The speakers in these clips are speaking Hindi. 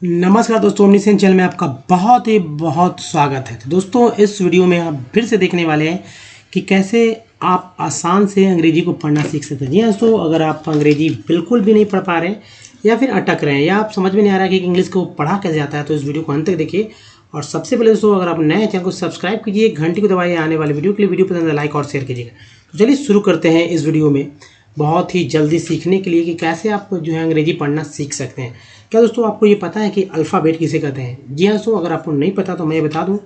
नमस्कार दोस्तों, ओमनीसेंस चैनल में आपका बहुत स्वागत है। तो दोस्तों, इस वीडियो में आप फिर से देखने वाले हैं कि कैसे आप आसान से अंग्रेजी को पढ़ना सीख सकते हैं। जी हाँ दोस्तों, अगर आप अंग्रेजी बिल्कुल भी नहीं पढ़ पा रहे हैं या फिर अटक रहे हैं या आप समझ में नहीं आ रहा है कि इंग्लिश को पढ़ा कैसे जाता है, तो इस वीडियो को अंत तक देखिए। और सबसे पहले दोस्तों, अगर आप नए हैं चैनल को सब्सक्राइब कीजिए, घंटी को दबाइए आने वाले वीडियो के लिए। वीडियो पसंद है लाइक और शेयर कीजिएगा। तो चलिए शुरू करते हैं इस वीडियो में बहुत ही जल्दी सीखने के लिए कि कैसे आप जो है अंग्रेजी पढ़ना सीख सकते हैं। क्या दोस्तों आपको ये पता है कि अल्फ़ाबेट किसे कहते हैं? जी हाँ दोस्तों, अगर आपको नहीं पता तो मैं बता दूं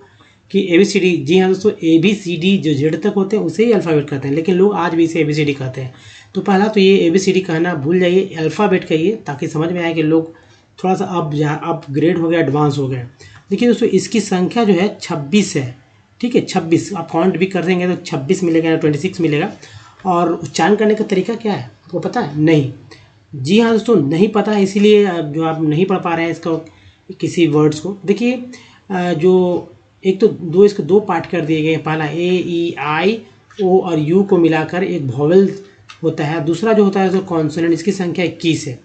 कि ABCD, जी हाँ दोस्तों, ABCD जो जेड तक होते हैं उसे ही अल्फ़ाबेट कहते हैं, लेकिन लोग आज भी इसे ABCD कहते हैं। तो पहला तो ये ABCD कहना भूल जाइए, अल्फ़ाबेट कहिए, ताकि समझ में आए कि लोग थोड़ा सा अपग्रेड हो गया, एडवांस हो गए। देखिए दोस्तों, इसकी संख्या जो है 26 है। ठीक है, 26 आप काउंट भी कर देंगे तो 26 मिलेगा या 26 मिलेगा। और उच्चारण करने का तरीका क्या है आपको पता है? नहीं। जी हाँ दोस्तों, नहीं पता है, इसीलिए जो आप नहीं पढ़ पा रहे हैं इसका किसी वर्ड्स को। देखिए जो एक तो इसके दो पार्ट कर दिए गए हैं। पहला A E I O और U को मिलाकर एक वॉवेल होता है। दूसरा जो होता है तो कॉन्सोनेंट, इसकी संख्या 21 है।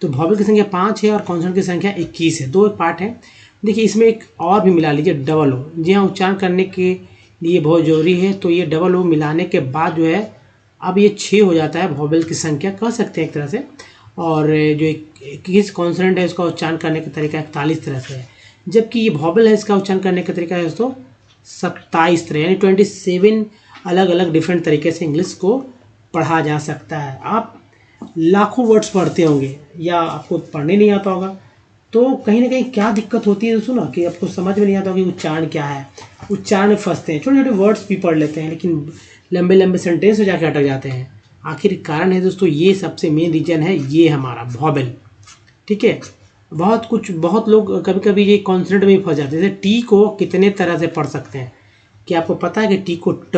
तो वॉवेल की संख्या 5 है और कॉन्सोनेंट की संख्या 21 है। दो पार्ट है। देखिए इसमें एक और भी मिला लीजिए, डबल O। जी हाँ, उच्चारण करने के लिए बहुत ज़रूरी है। तो ये डबल O मिलाने के बाद जो है अब ये 6 हो जाता है, वॉवेल की संख्या कह सकते हैं एक तरह से। और जो किस कॉन्सोनेंट है उसका उच्चारण करने का तरीका 41 तरह से है, जबकि ये वॉवेल है इसका उच्चारण करने का तरीका है दोस्तों 27 तरह, यानी 27 अलग अलग डिफरेंट तरीके से इंग्लिश को पढ़ा जा सकता है। आप लाखों वर्ड्स पढ़ते होंगे या आपको पढ़ने नहीं आता होगा, तो कहीं ना कहीं क्या दिक्कत होती है दोस्तों ना, कि आपको समझ में नहीं आता कि उच्चारण क्या है। उच्चारण में फंसते हैं, छोटे छोटे वर्ड्स भी पढ़ लेते हैं लेकिन लंबे लंबे सेंटेंस में जाके अटक जाते हैं। आखिर कारण है दोस्तों, ये सबसे मेन रीजन है ये हमारा वॉवेल। ठीक है, बहुत लोग कभी कभी ये कॉन्सोनेंट में फंस जाते हैं। जैसे टी को कितने तरह से पढ़ सकते हैं? क्या आपको पता है कि टी को त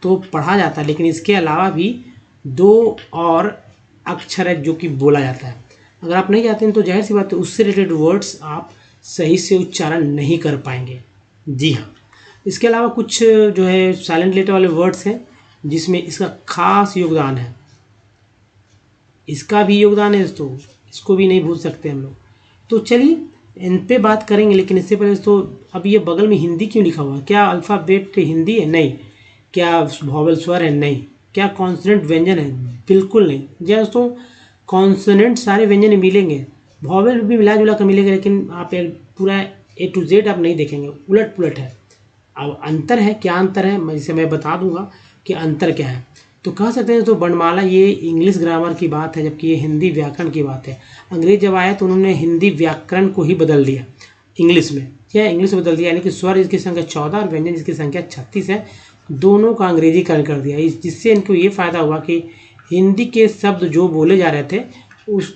तो पढ़ा जाता है, लेकिन इसके अलावा भी दो और अक्षर है जो कि बोला जाता है। अगर आप नहीं जानते हैं तो जाहिर सी बात है उससे रिलेटेड वर्ड्स आप सही से उच्चारण नहीं कर पाएंगे। जी हाँ, इसके अलावा कुछ जो है साइलेंट लेटर वाले वर्ड्स हैं जिसमें इसका खास योगदान है। इसका भी योगदान है दोस्तों, इसको भी नहीं भूल सकते हम लोग। तो चलिए इन पे बात करेंगे, लेकिन इससे पहले दोस्तों, अब ये बगल में हिंदी क्यों लिखा हुआ है? क्या अल्फ़ाबेट हिंदी है? नहीं। क्या वॉवेल स्वर है? नहीं। क्या कॉन्सोनेंट व्यंजन है? बिल्कुल नहीं। जी दोस्तों, कॉन्सोनेंट सारे व्यंजन मिलेंगे, वॉवेल भी मिला जुला कर मिलेंगे, लेकिन आप एक पूरा A to Z आप नहीं देखेंगे, उलट पुलट है। अब अंतर है, क्या अंतर है मैं बता दूंगा कि अंतर क्या है। तो कह सकते हैं तो वर्णमाला ये इंग्लिश ग्रामर की बात है, जबकि ये हिंदी व्याकरण की बात है। अंग्रेज जब आए तो उन्होंने हिंदी व्याकरण को ही बदल दिया इंग्लिश में। क्या इंग्लिश में बदल दिया, यानी कि स्वर इसकी संख्या 14 और व्यंजन इसकी संख्या 36 है, दोनों का अंग्रेजीकरण कर दिया। जिससे इनको ये फ़ायदा हुआ कि हिंदी के शब्द जो बोले जा रहे थे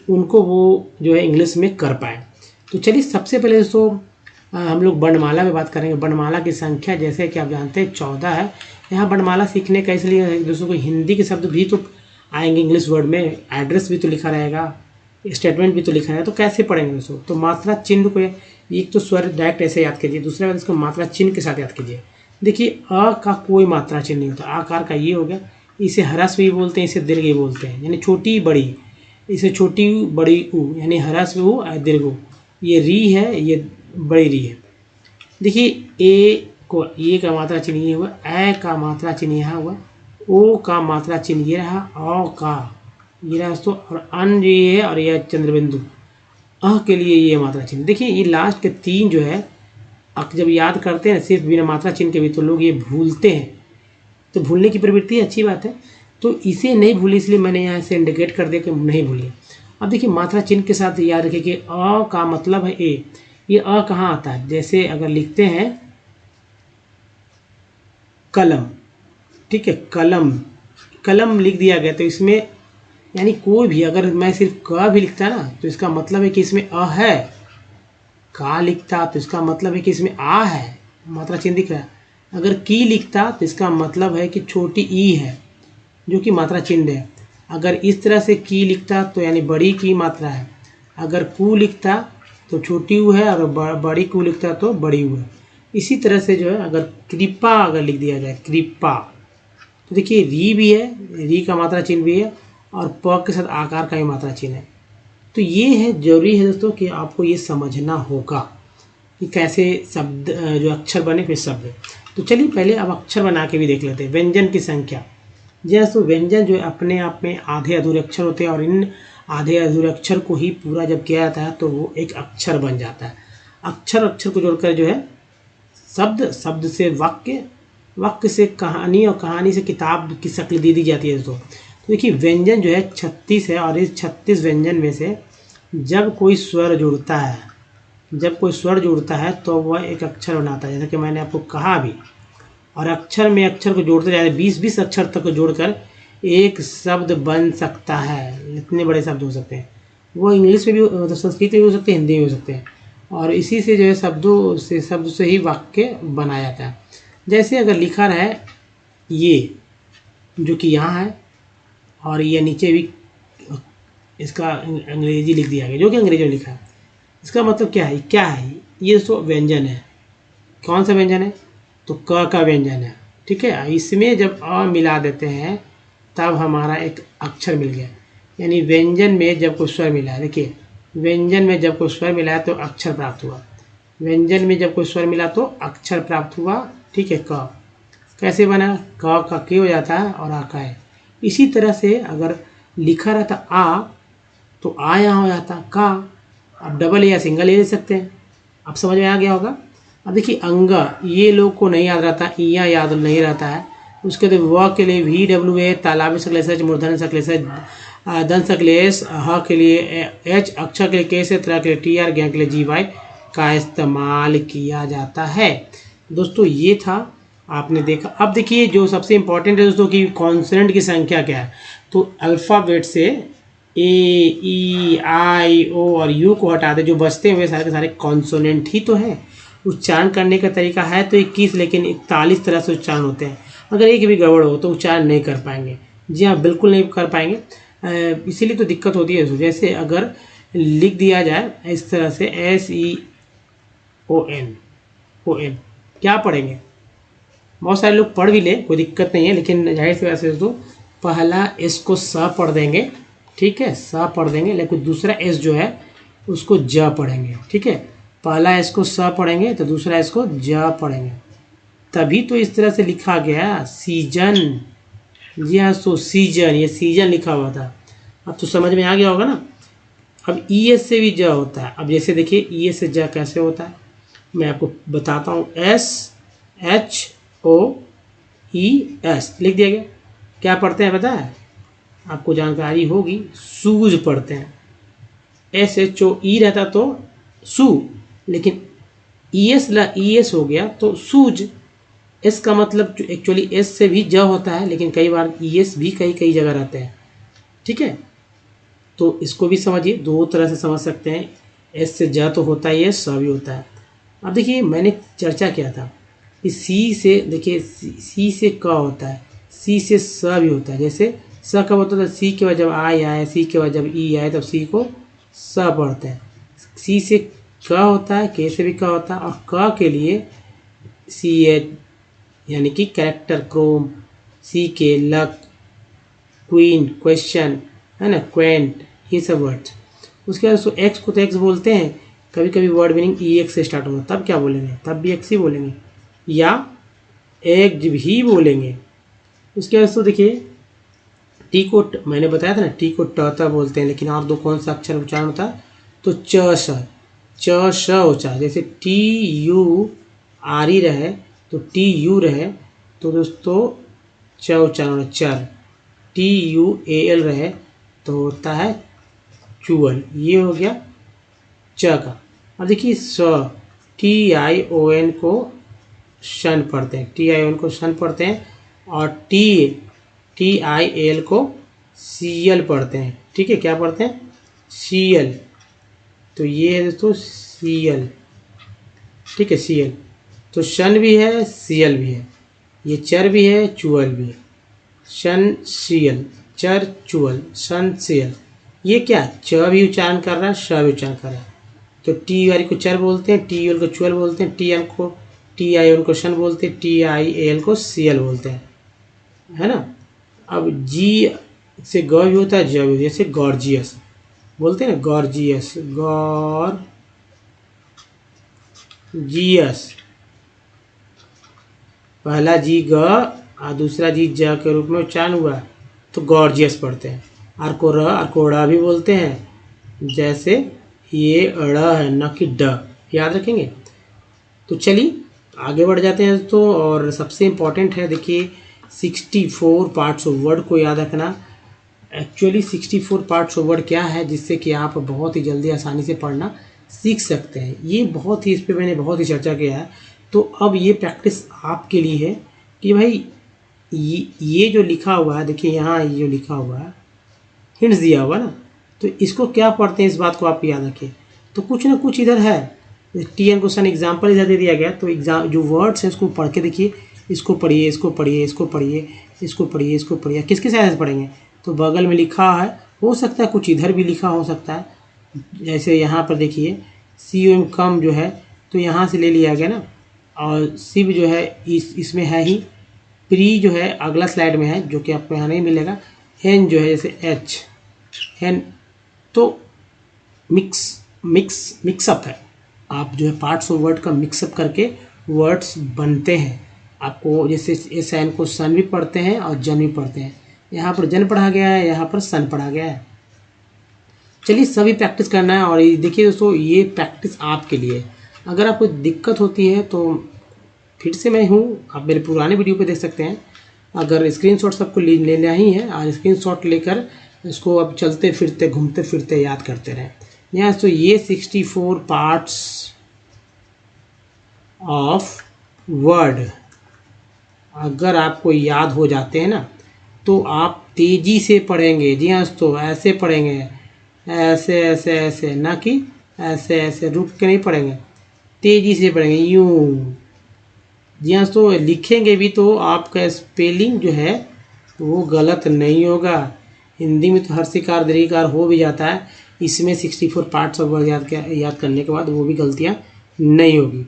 उनको वो जो है इंग्लिश में कर पाए। तो चलिए सबसे पहले दोस्तों हम लोग वर्णमाला में बात करेंगे। वर्णमाला की संख्या जैसे कि आप जानते हैं 14 है। यहाँ वर्णमाला सीखने का इसलिए दोस्तों को हिंदी के शब्द भी तो आएंगे इंग्लिश वर्ड में, एड्रेस भी तो लिखा रहेगा, स्टेटमेंट भी तो लिखा रहेगा। तो कैसे पढ़ेंगे दोस्तों? तो मात्रा चिन्ह को एक तो स्वर डायरेक्ट ऐसे याद कीजिए, दूसरा बात इसको मात्रा चिन्ह के साथ याद कीजिए। देखिए अ का कोई मात्रा चिन्ह नहीं होता। आकार का ये हो गया, इसे ह्रस्व भी बोलते हैं, इसे दीर्घ भी बोलते हैं, यानी छोटी बड़ी। इसे छोटी बड़ी ऊ यानी ह्रस्व ऊ दीर्घ ऊ। ये री है, ये बड़ी री है। देखिए ए का मात्रा चिन्ह ये हुआ, ए का मात्रा चिन्ह यहाँ हुआ, ओ का मात्रा चिन्ह ये रहा, औ का ये रहा दोस्तों, और अन ये है और यह चंद्रबिंदु। के लिए ये मात्रा चिन्ह। देखिए ये लास्ट के 3 जो है जब याद करते हैं सिर्फ बिना मात्रा चिन्ह के भी, तो लोग ये भूलते हैं। तो भूलने की प्रवृत्ति अच्छी बात है, तो इसे नहीं भूलिए, इसलिए मैंने यहाँ से इंडिकेट कर दिया कि नहीं भूलिए। अब देखिए मात्रा चिन्ह के साथ याद रखिए कि अ का मतलब है ए। ये अ कहाँ आता है? जैसे अगर लिखते हैं कलम, ठीक है, कलम लिख दिया गया, तो इसमें यानी कोई भी, अगर मैं सिर्फ क भी लिखता ना तो इसका मतलब है कि इसमें अ है। का लिखता तो इसका मतलब है कि इसमें आ है, मात्रा चिन्ह दिख रहा है। अगर की लिखता तो इसका मतलब है कि छोटी ई है, जो कि मात्रा चिन्ह है। अगर इस तरह से की लिखता तो यानी बड़ी की मात्रा है। अगर कू लिखता तो छोटी ऊ है, और बड़ी कू लिखता तो बड़ी ऊ है। इसी तरह से जो है अगर कृपा अगर लिख दिया जाए कृपा, तो देखिए री भी है, री का मात्रा चिन्ह भी है, और प के साथ आकार का भी मात्रा चिन्ह है। तो ये है जरूरी है दोस्तों कि आपको ये समझना होगा कि कैसे शब्द जो अक्षर बने फिर शब्द। तो चलिए पहले अब अक्षर बना के भी देख लेते हैं। व्यंजन की संख्या। जी हाँ, तो व्यंजन जो अपने आप में आधे अधूरे अक्षर होते हैं और इन आधे अधूरे अक्षर को ही पूरा जब किया जाता है तो वो एक अक्षर बन जाता है। अक्षर अक्षर को जोड़कर जो है शब्द, शब्द से वाक्य, वाक्य से कहानी और कहानी से किताब की शक्ल दे दी जाती है दोस्तों। तो देखिए व्यंजन जो है 36 है और इस 36 व्यंजन में से जब कोई स्वर जुड़ता है, जब कोई स्वर जुड़ता है तो वह एक अक्षर बनाता है, जैसा कि मैंने आपको कहा भी। और अक्षर में अक्षर को जोड़ते जाए 20-20 अक्षर तक को जोड़कर एक शब्द बन सकता है। इतने बड़े शब्द हो सकते हैं, वो इंग्लिश में भी, मतलब संस्कृत में भी हो सकते हैं, हिंदी में हो सकते हैं। और इसी से जो है शब्द से ही वाक्य बनाया जाता है। जैसे अगर लिखा रहा है ये, जो कि यहाँ है, और ये नीचे भी इसका अंग्रेजी लिख दिया गया, जो कि अंग्रेजी में लिखा है। इसका मतलब क्या है? क्या है ये? तो व्यंजन है। कौन सा व्यंजन है? तो क का व्यंजन है। ठीक है, इसमें जब अ मिला देते हैं तब हमारा एक अक्षर मिल गया। यानी व्यंजन में जब कोई स्वर मिला है, देखिए व्यंजन में जब कोई स्वर मिला है तो अक्षर प्राप्त हुआ। व्यंजन में जब कोई स्वर मिला तो अक्षर प्राप्त हुआ। ठीक है, क कैसे बना? क का के हो जाता है और आ का है। इसी तरह से अगर लिखा रहता आ तो आ यहाँ हो जाता का। अब डबल या सिंगल ले सकते हैं। अब समझ में आ गया होगा। अब देखिए अंग, ये लोग को नहीं याद रहता, इया याद नहीं रहता है। उसके बाद व के लिए VWA, तालाबी सक्लेश, मूर्धन्य सक्लेश, दंत सक्लेश, ह के लिए H, अक्षर के लिए के से, त्र के लिए TR, ज्ञ के लिए GY का इस्तेमाल किया जाता है। दोस्तों ये था, आपने देखा। अब देखिए जो सबसे इम्पोर्टेंट है दोस्तों कि कॉन्सोनेंट की संख्या क्या है। तो अल्फ़ाबेट से A, E, I, O और U को हटा दे, जो बचते हुए सारे के सारे कॉन्सोनेंट ही तो हैं। उच्चारण करने का तरीका है तो 21, लेकिन 41 तरह से उच्चारण होते हैं। अगर एक भी गड़बड़ हो तो उच्चारण नहीं कर पाएंगे। जी हाँ, बिल्कुल नहीं कर पाएंगे। इसीलिए तो दिक्कत होती है। जैसे अगर लिख दिया जाए इस तरह से SEON, क्या पढ़ेंगे? बहुत सारे लोग पढ़ भी ले, कोई दिक्कत नहीं है, लेकिन जाहिर सी बात है दोस्तों, पहला एस को स पढ़ देंगे। ठीक है, स पढ़ देंगे, लेकिन दूसरा एस जो है उसको ज पढ़ेंगे। ठीक है, पहला एस को स पढ़ेंगे तो दूसरा एस को ज पढ़ेंगे। तभी तो इस तरह से लिखा गया सीजन। जी हाँ, सो सीजन, ये सीजन लिखा हुआ था। अब तो समझ में आ गया होगा ना। अब ई एस से भी ज होता है। अब जैसे देखिए ई एस से ज कैसे होता है, मैं आपको बताता हूँ। SHOES लिख दिया गया। क्या पढ़ते हैं पता है? आपको जानकारी होगी, सूज पढ़ते हैं। SHOE रहता तो सू, लेकिन ES हो गया तो सूज। एस का मतलब एक्चुअली एस से भी ज होता है, लेकिन कई बार ES भी कई जगह रहते हैं। ठीक है, तो इसको भी समझिए, दो तरह से समझ सकते हैं। एस से ज तो होता ही है, स भी होता है। अब देखिए मैंने चर्चा किया था कि सी से, देखिए सी से क होता है, सी से स भी होता है। जैसे स कब होता था? सी के बाद जब आई आए, सी के बाद जब ई आए, तब सी को स पढ़ते हैं। सी से क होता है, के से भी क होता है, और क के लिए CH यानी कि कैरेक्टर, क्रोम, सी के लक, क्वीन, क्वेश्चन, है ना, क्वेंट, ये सब वर्ड्स। उसके बाद उसको एक्स को तो एक्स बोलते हैं। कभी कभी वर्ड मीनिंग EX से स्टार्ट होगा, तब क्या बोलेंगे? तब भी एक्स ही बोलेंगे, या एक भी बोलेंगे। उसके बाद तो देखिए टी को, मैंने बताया था ना, टी को ट बोलते हैं, लेकिन और दो कौन सा अक्षर उच्चारण होता है? तो च श उच्चारण। जैसे TURE रहे तो TU रहे तो दोस्तों च उच्चारण, चर। TUAL रहे तो होता है चुअल। ये हो गया च का। अब देखिए स, TION को शन पढ़ते हैं, TION को शन पढ़ते हैं, और TIL को CL पढ़ते हैं। ठीक है, क्या पढ़ते हैं? CL। तो ये है दोस्तों CL। ठीक है, CL। तो शन भी है, CL भी है, ये चर भी है, चुअल भी है। शन CL, चर चुअल, शन CL। ये क्या? च भी उच्चारण कर रहा है, श भी उच्चारण कर रहा है। तो टी वाली को चर बोलते हैं, TUL को चुअल बोलते हैं, TION को शन बोलते हैं, TIAL को CL बोलते हैं, है ना। अब जी से ग भी होता है, ज भी, जैसे गॉर्जियस। बोलते हैं ना, गॉर्जियस, गॉर्जियस, पहला जी ग और दूसरा जी ज के रूप में उच्चारण हुआ तो गॉर्जियस पढ़ते हैं। अरकोड़ा भी बोलते हैं, जैसे ये अड़ है न कि ड, याद रखेंगे। तो चलिए आगे बढ़ जाते हैं तो, और सबसे इम्पॉर्टेंट है देखिए 64 पार्ट्स ऑफ वर्ड को याद रखना। एक्चुअली 64 पार्ट्स ऑफ वर्ड क्या है, जिससे कि आप बहुत ही जल्दी आसानी से पढ़ना सीख सकते हैं। ये बहुत ही, इस पर मैंने बहुत ही चर्चा किया है। तो अब ये प्रैक्टिस आपके लिए है कि भाई ये जो लिखा हुआ है, देखिए यहाँ ये जो लिखा हुआ है, हिंट्स दिया हुआ ना, तो इसको क्या पढ़ते हैं इस बात को आप याद रखिए। तो कुछ ना कुछ इधर है, TN क्वेश्चन एग्जाम्पल इधर दे दिया गया, तो एग्जाम जो वर्ड्स हैं उसको पढ़ के देखिए, इसको पढ़िए, इसको पढ़िए, इसको पढ़िए, इसको पढ़िए, इसको पढ़िए, किसके साथ से पढ़ेंगे। तो बगल में लिखा है, हो सकता है कुछ इधर भी लिखा हो सकता है, जैसे यहाँ पर देखिए COM कम जो है तो यहाँ से ले लिया गया ना, और शिव जो है इसमें है ही, प्री जो है अगला स्लाइड में है जो कि आपको यहाँ नहीं मिलेगा, हेन जो है जैसे H हेन, तो मिक्सअप है। आप जो है पार्ट्स ऑफ वर्ड का मिक्सअप करके वर्ड्स बनते हैं। आपको जैसे इस एन को सन भी पढ़ते हैं और जन भी पढ़ते हैं, यहाँ पर जन पढ़ा गया है, यहाँ पर सन पढ़ा गया है। चलिए सभी प्रैक्टिस करना है। और देखिए दोस्तों, ये प्रैक्टिस आपके लिए, अगर आपको दिक्कत होती है तो फिर से मैं हूँ, आप मेरे पुराने वीडियो पे देख सकते हैं। अगर स्क्रीनशॉट सबको लेना ही है, और स्क्रीनशॉट लेकर इसको अब चलते फिरते घूमते फिरते याद करते रहें। यहाँ तो ये 64 पार्ट्स ऑफ वर्ड अगर आपको याद हो जाते हैं ना, तो आप तेज़ी से पढ़ेंगे। जी हाँ दोस्तों, ऐसे पढ़ेंगे, ऐसे ऐसे ऐसे, ना कि ऐसे ऐसे रुक के नहीं पढ़ेंगे, तेज़ी से पढ़ेंगे यूँ। जी हाँ दोस्तों, लिखेंगे भी तो आपका स्पेलिंग जो है वो गलत नहीं होगा। हिंदी में तो हर शिकार दीर्घिकार हो भी जाता है, इसमें 64 पार्ट्स ऑफ वर्ड याद करने के बाद वो भी गलतियाँ नहीं होगी।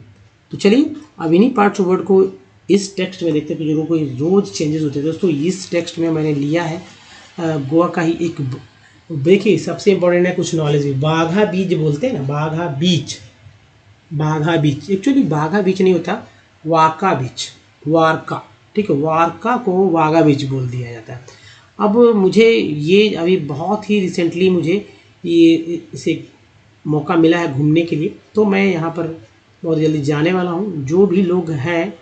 तो चलिए अब इन्हीं पार्ट्स ऑफ वर्ड को इस टेक्स्ट में देखते हैं, जो कोई रोज़ चेंजेस होते हैं। दोस्तों इस टेक्स्ट में मैंने लिया है गोवा का ही एक, देखिए सबसे इम्पोर्टेंट है कुछ नॉलेज भी। बाघा बीच बोलते हैं ना, बाघा बीच, बाघा बीच एक्चुअली बाघा बीच नहीं होता, वाका बीच, वारका, ठीक है, वारका को वाघा बीच बोल दिया जाता है। अब मुझे ये अभी बहुत ही रिसेंटली मुझे ये इसे मौका मिला है घूमने के लिए, तो मैं यहाँ पर बहुत जल्दी जाने वाला हूँ। जो भी लोग हैं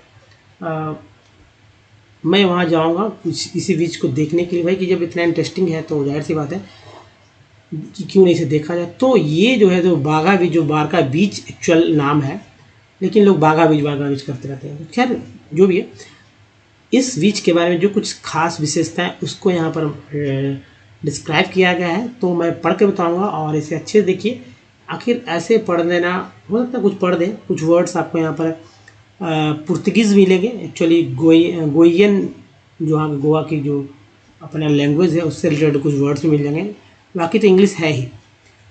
मैं वहाँ जाऊँगा कुछ इसी बीच को देखने के लिए भाई, कि जब इतना इंटरेस्टिंग है तो जाहिर सी बात है कि क्यों नहीं इसे देखा जाए। तो ये जो है जो बाघा बीच, जो बारका बीच एक्चुअल नाम है, लेकिन लोग बाघा बीच करते रहते हैं। खैर जो भी है, इस बीच के बारे में जो कुछ खास विशेषताएं उसको यहाँ पर डिस्क्राइब किया गया है, तो मैं पढ़ के बताऊँगा और इसे अच्छे से देखिए। आखिर ऐसे पढ़ देना, हो सकता है कुछ पढ़ दें, कुछ वर्ड्स आपको यहाँ पर पुर्तगीज़ मिलेंगे। एक्चुअली गोइयन जो यहाँ गोवा की जो अपना लैंग्वेज है उससे रिलेटेड कुछ वर्ड्स मिल जाएंगे, बाकी तो इंग्लिश है ही।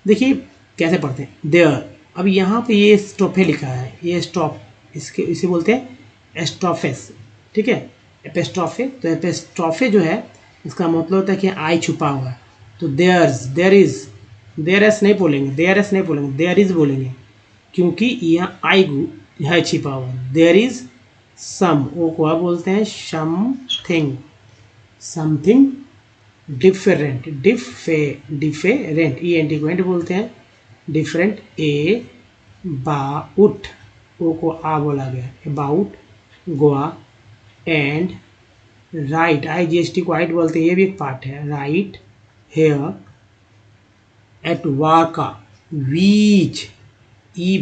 देखिए कैसे पढ़ते हैं। देयर, अब यहाँ पे ये स्टॉफे लिखा है, ये स्टॉप, इसे बोलते हैं एस्ट्रॉफेस, ठीक है, एपेस्ट्रॉफे। तो एपेस्ट्रॉफे जो है इसका मतलब होता है कि आई छुपा हुआ है। तो there's, there is, there S नहीं बोलेंगे, देयर एस नहीं बोलेंगे, देयर इज बोलेंगे, क्योंकि यहाँ आई है छिपा हुआ। देयर इज सम, वो को आप बोलते हैं something, something different, different, ENT को एंट बोलते हैं, डिफरेंट। ए बाउट, ओ को आ बोला गया, about Goa. And right, IGST को राइट बोलते हैं, ये भी एक पार्ट है, राइट हेयर एट वाका, बीच, E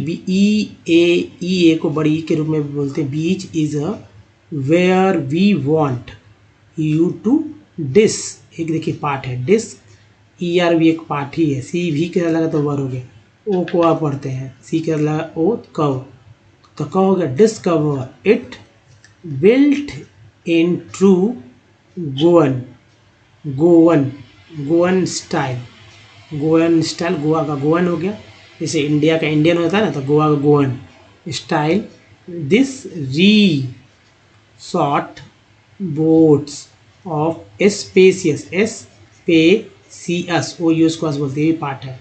को बड़ी के रूप में बोलते हैं, beach is a where we want you to this, एक देखिए पार्ट है, डिस, ER भी एक पार्ट ही है, C भी के लगा तो वर हो गया, O को आप पढ़ते हैं, C के लगा O कव, तो कव हो गया discover it, built in true Goan, Goan, Goan style, Goan style, Goa का गोवन हो गया, जैसे इंडिया का इंडियन होता है ना, तो गोवा का Goan style. This short boats of spacious, see us, O U S को अस बोलते हैं, ये पार्ट है।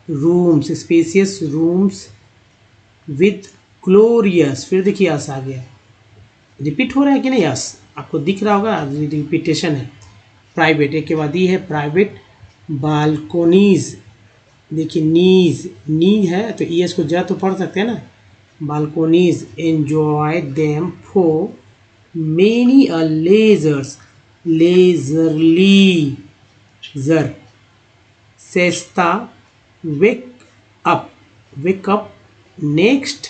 Rooms, spacious rooms with glorious, फिर देखिए अस आ गया, रिपीट हो रहा है कि नहीं, यस आपको दिख रहा होगा, रिपीटेशन है। प्राइवेट, एक के बाद ये है प्राइवेट। बालकोनीज, देखिए नीज, नी है तो ईएस को जरा तो पढ़ सकते हैं ना। Balconies enjoy them for many a leisures, leisurely, जर siesta, wake up, wake up next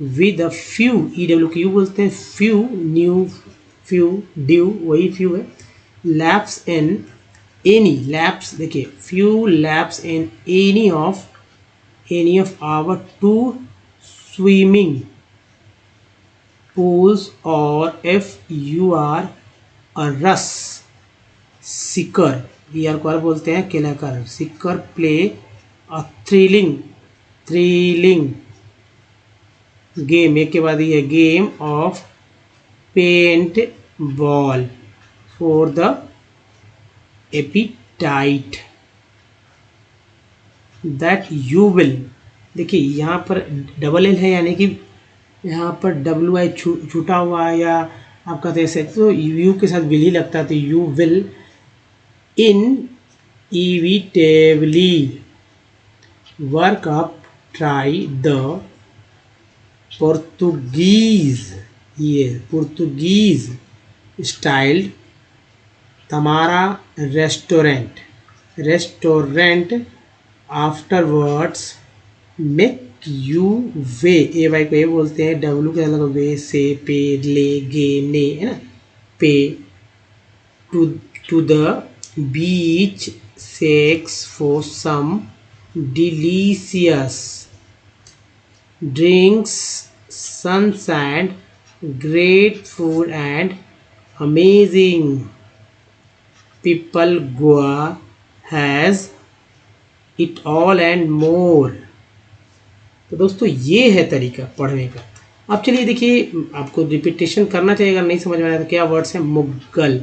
with a few, E W Q बोलते हैं, फ्यू, न्यू, फ्यू, ड्यू, वही फ्यू है। लैप्स इन एनी, लैप्स देखिए, few laps in any of our two swimming pools, or if you are a rush seeker, ER को बोलते हैं केलाकर, seeker play a thrilling game, एक के बाद ये game of paint ball for the appetite that you will, देखिए यहाँ पर डबल एल है, यानी कि यहाँ पर डब्ल्यू आई छूटा हुआ है, या आप कहते हैं तो यू के साथ विल ही लगता है, तो you will inevitably work up try the Portuguese styled Tamara restaurant afterwards make you way, A Y को ए बोलते हैं, डब्ल्यू के अलग वे से, पे, ले, गे, ने, है ना, pay to the beach shacks for some delicious drinks, sunshine, great food and amazing people. Goa has it all and more. तो दोस्तों ये है तरीका पढ़ने का। अब चलिए देखिए, आपको रिपीटेशन करना चाहिए, अगर नहीं समझ में आया तो। क्या वर्ड्स हैं? मुगल,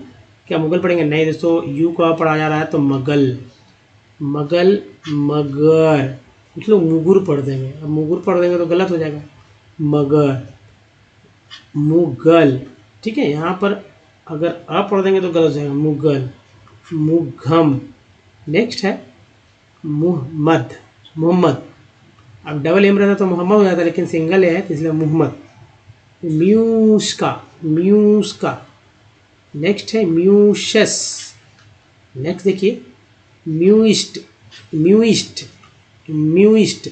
क्या मुगल पढ़ेंगे? नहीं दोस्तों, यू का पढ़ा जा रहा है तो मगल, मगल, मगर, कुछ लोग मुगुर पढ़ देंगे, अब मुगुर पढ़ देंगे तो गलत हो जाएगा, मगर, मुगल, ठीक है। यहाँ पर अगर अ पढ़ देंगे तो गलत हो जाएगा, मुगल, मुघम। नेक्स्ट है मुहम्मद, मोहम्मद, अब डबल एम रहता तो मोहम्मद हो जाता, लेकिन सिंगल है तो इसलिए मोहम्मद। म्यूस्का, म्यूस्का। नेक्स्ट है म्यूशस। नेक्स्ट देखिए म्यूइस्ट, म्यूइस्ट, म्यूइस्ट,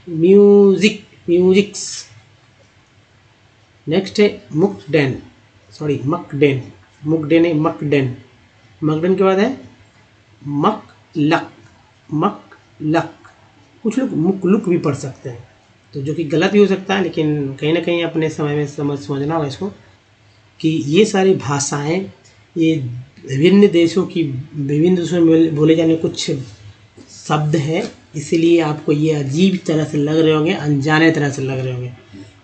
म्यूजिक, म्यूजिक्स। नेक्स्ट है मुकडेन, सॉरी मकडेन, मुकडेन है मकडेन। मकडेन के बाद है मकलक, मकलक। कुछ लोग मुकलुक भी पढ़ सकते हैं, तो जो कि गलत भी हो सकता है, लेकिन कहीं ना कहीं अपने समय में समझना होगा इसको कि ये सारी भाषाएं, ये विभिन्न देशों की, विभिन्न देशों में बोले जाने कुछ शब्द है, इसीलिए आपको ये अजीब तरह से लग रहे होंगे, अनजाने तरह से लग रहे होंगे,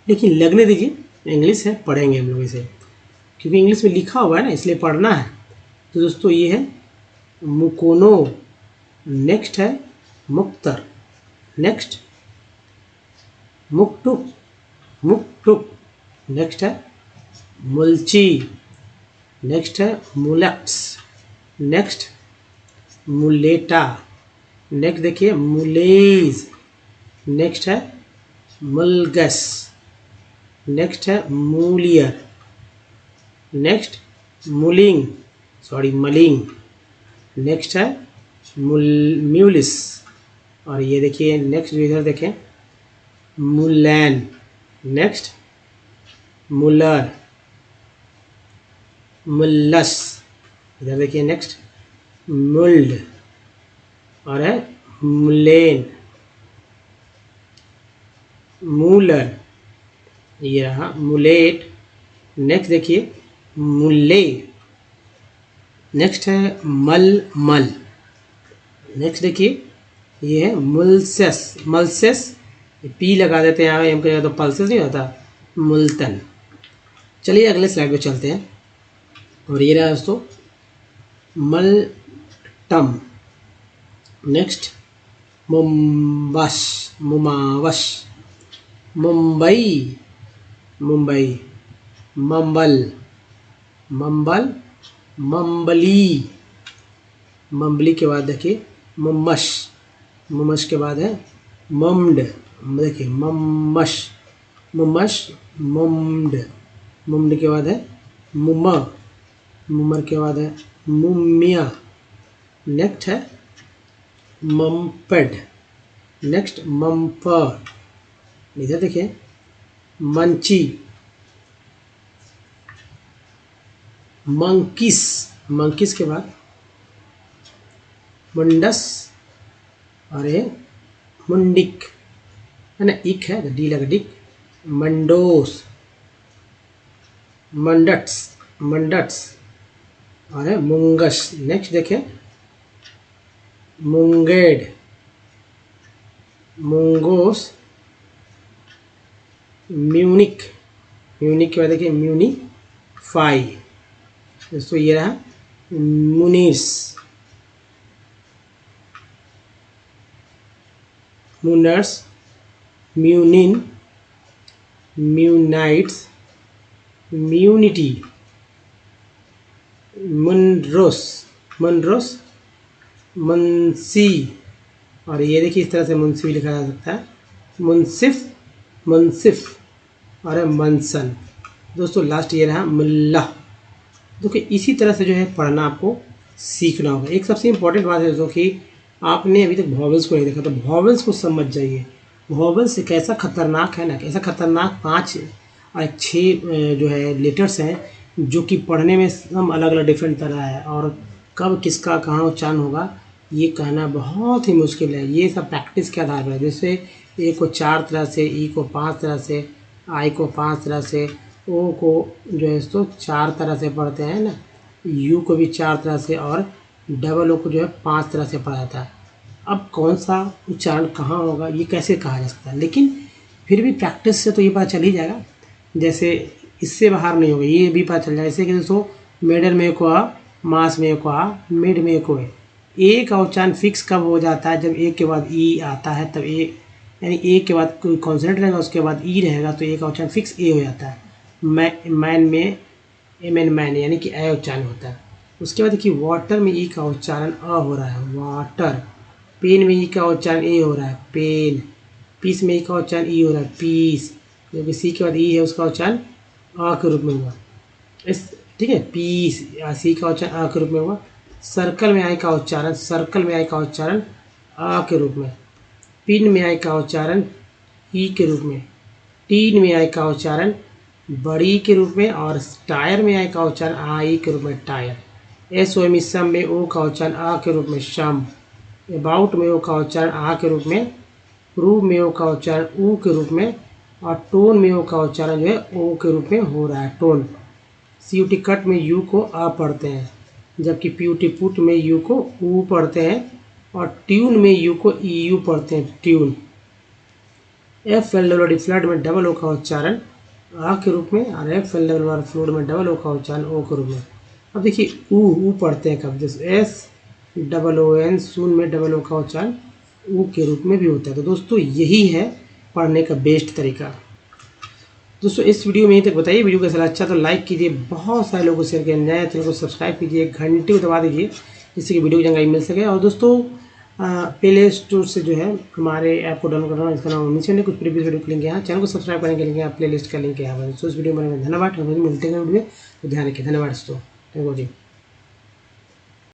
लेकिन लगने दीजिए, इंग्लिश है, पढ़ेंगे हम लोग इसे, क्योंकि इंग्लिश में लिखा हुआ है ना, इसलिए पढ़ना है। तो दोस्तों ये है मुकोनो। नेक्स्ट है मुक्तर। नेक्स्ट मुक्टुक, मुक्टुक। नेक्स्ट है मुलची। नेक्स्ट है मुलक्स। नेक्स्ट मुलेटा। नेक्स्ट देखिए मुलेज। नेक्स्ट है मुलगस। नेक्स्ट है मूलियर। नेक्स्ट मुलिंग, सॉरी मलिंग। नेक्स्ट है म्यूलिस, और ये देखिए नेक्स्ट इधर देखें मुलैन। नेक्स्ट मुलर, मुल्लस, इधर देखिए नेक्स्ट मुल्ड, और है मुलेन, मूलर, ये रहा मुलेट। नेक्स्ट देखिए मुल्ले। नेक्स्ट है मल। नेक्स्ट देखिए ये है मुलसेस, मलसेस, पी लगा देते हैं यहाँ, एम का तो पल्सेस नहीं होता, मुल्तन। चलिए अगले स्लाइड पे चलते हैं, और ये रहा दोस्तों टम। नेक्स्ट मुम्बश, मुमावश, मुंबई, मुंबई, मंबल, मंबल, मंबली, मंबली के बाद देखिए मुमश, मुमश के बाद है मम्ड, देखिए ममश, मुमश, मम्ड, मुम्ड के बाद है मुमा, मुमर के बाद है मुमिया। नेक्स्ट है मम्पेड, नेक्स्ट मम्पर, इधर देखिए मंची, मंकिस, मंकिस के बाद मुंडस और ये मुंडिक है ना, इक है तो डी लगा डिक, मंडोस, मंडट्स, मंडट्स और है मुंगस। नेक्स्ट देखें मुंगेड, मुंगोस, म्यूनिक, म्यूनिक के बाद देखिए म्यूनिफाई। दोस्तों ये रहा मुनीस, मुनर्स, म्यूनिन, म्यूनाइट्स, म्यूनिटी, मुनरोस, मुनरोस, मुंसी और ये देखिए इस तरह से मुंसी भी लिखा जा सकता है, मुंसिफ, मुंसिफ और मनसन। दोस्तों लास्ट ये रहा मुल्ला। देखिए इसी तरह से जो है पढ़ना आपको सीखना होगा। एक सबसे इम्पोर्टेंट बात है दोस्तों कि आपने अभी तक वॉवेल्स को नहीं देखा, तो वॉवेल्स को समझ जाइए। वॉवेल्स एक ऐसा खतरनाक है ना, ऐसा खतरनाक 5 और 6 जो है लेटर्स हैं जो कि पढ़ने में सब अलग अलग डिफरेंट तरह है, और कब किसका कहाँ उच्चारण होगा ये कहना बहुत ही मुश्किल है। ये सब प्रैक्टिस के आधार पर है। जैसे ए को 4 तरह से, ई को 5 तरह से, आई को 5 तरह से, ओ को जो है तो 4 तरह से पढ़ते हैं ना, यू को भी 4 तरह से, और डबल ओ को जो है 5 तरह से पढ़ा जाता है। अब कौन सा उच्चारण कहाँ होगा ये कैसे कहा जा सकता है, लेकिन फिर भी प्रैक्टिस से तो ये पता चल ही जाएगा। जैसे इससे बाहर नहीं होगा, ये भी पता चल जाएगा। जैसे कि दोस्तों मिडल में को आ, मास में को आ, मिड में को है। ए का उच्चारण फिक्स कब हो जाता है, जब ए के बाद ई आता है, तब ए यानी ए के बाद कोई कॉन्सोनेंट रहेगा उसके बाद ई रहेगा तो ए का उच्चारण फिक्स ए हो जाता है। मैन में एम एन मैन यानी कि ए उच्चारण होता है। उसके बाद देखिए वाटर में ई का उच्चारण अ हो रहा है, वाटर। पेन में ई का उच्चारण ए हो रहा है, पेन। पीस में ई का उच्चारण ई हो रहा है, पीस। जो कि सी के बाद ई है उसका उच्चारण अ के रूप में हुआ, इस ठीक है, पीस। सी का उच्चारण अ के रूप में हुआ। सर्कल में आई का उच्चारण, सर्कल में आई का उच्चारण अ के रूप में। पिन में आई का उच्चारण ई के रूप में। टीन में आई का उच्चारण बड़ी के रूप में, और टायर में आई का उच्चारण आई के रूप में, टायर। एस ओ सम में ओ का उच्चारण आ के रूप में, शम। अबाउट में ओ का उच्चारण आ के रूप में। प्रूव में ओ का उच्चारण ऊ के रूप में, और टोन में ओ का उच्चारण जो है ओ के रूप में हो रहा है, tone. C U T cut में यू को आ पढ़ते हैं, जबकि पी यू टी पुट में यू को ऊ पढ़ते हैं, और ट्यून में यू को ई यू पढ़ते हैं, tune. F L W D flood में डबल ओ का उच्चारण आ के रूप में, और F L W R fluid में डबल ओ का उच्चारण ओ के रूप में। अब देखिए ऊ पढ़ते हैं कब, जैसे एस डबल ओ एन, सून में डबल ओ का उच्चारण ऊ के रूप में भी होता है। तो दोस्तों यही है पढ़ने का बेस्ट तरीका। दोस्तों इस वीडियो में यहीं तक बताइए। वीडियो का अच्छा तो लाइक कीजिए, बहुत सारे लोगों को शेयर कीजिए, नए चैनल को सब्सक्राइब कीजिए, घंटे को दबा दीजिए जिससे कि वीडियो की जानकारी मिल सके। और दोस्तों प्ले स्टोर से जो है हमारे ऐप को डाउनलोड करना, इसका नाम नीचे कुछ प्रीवियस वीडियो के लिंक यहाँ, चैनल को सब्सक्राइब करने के लिंक यहाँ, प्ले लिस्ट का लिंक यहाँ पर। दोस्तों इस वीडियो में धन्यवाद, मिलते हैं वीडियो में, तो ध्यान रखिए। धन्यवाद दोस्तों, थैंक यू जी।